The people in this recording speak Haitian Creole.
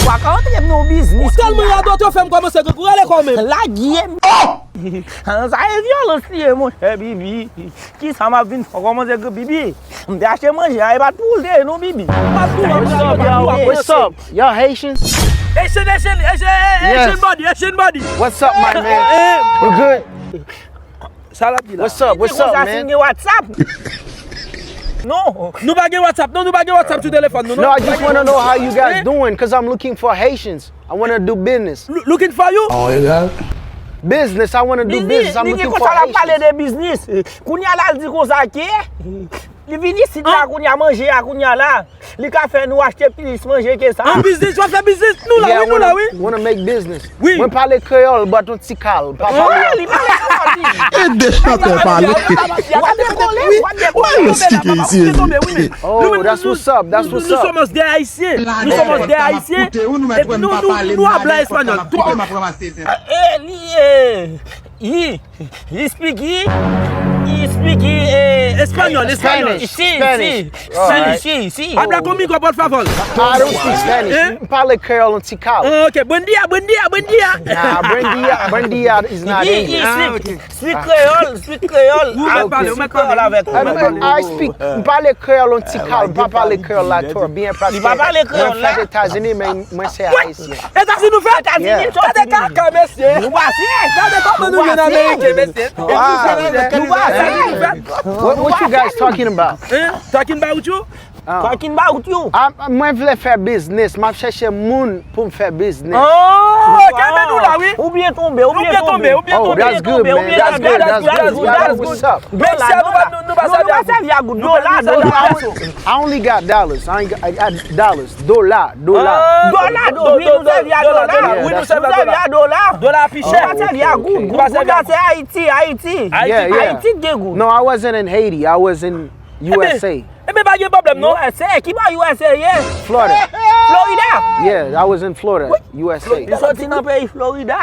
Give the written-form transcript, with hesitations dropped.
Ou ka entre nou business. Tellement y'a d'autres femmes comme ça que vous allez quand même. La game. Ça est violent aussi, mon cher Bibi. Qui ça m'a vu comment c'est que Bibi? On a acheté manger, il va tout le non Bibi. What's up? Y'all Haitians? Asian body. What's up, my man? You good? What's up, man? WhatsApp. No. Nous pas WhatsApp sur téléphone. No, I just want to know how you guys doing, because I'm looking for Haitians. I want to do business. Looking for you? Oh, you got Business, I want to do business. I'm looking for parler Haitians. de business. Kounya la dit ko ça qui li vini si là kounya manger à kounya là. Li ka fait nous acheter plus manger que ça. En business, tu vas faire business nous là, Yeah, oui, nous là, oui. I want to make business. Oui. Moi, parler créole, but on tical. Ouais, li parle. Deixa eu falar. Oh, that's what's up. That's what's Nous up. sommes des Haïtiens. Nous sommes des Haïtiens. Et puis nous hablons espagnol. He speak Espagnol. Si. Habla conmigo, por favor. I don't speak Spanish. Parle créole on tical. Okay, buen día. Nah, buen dia is not English. Speak Creole. I speak, parle créole on tical, pas parler créole la tour, bien pratiqué. pas parler créole là. Aux États-Unis, mais moi c'est haïtien. États-Unis nous fait? Yeah. T'as des caca, monsieur. T'as des caca, nous venons d'Amérique, monsieur. What you guys talking about? Talking about you? Talking about you. Moi je voulais faire business, je cherche moun pour me faire business. Oh, calme nous là, oui. Ou bien tomber. Oh, that's good, man. That's good. What's up? I only got dollars. I got dollars. Dollar. Dollar plus cher. Haïti. No, I wasn't in Haiti. I was in USA. Eh bien, pas de problème, non? USA, qui va USA, yeah? Florida. Florida. Yeah, I was in Florida, USA. Ils sont dans le pays Florida.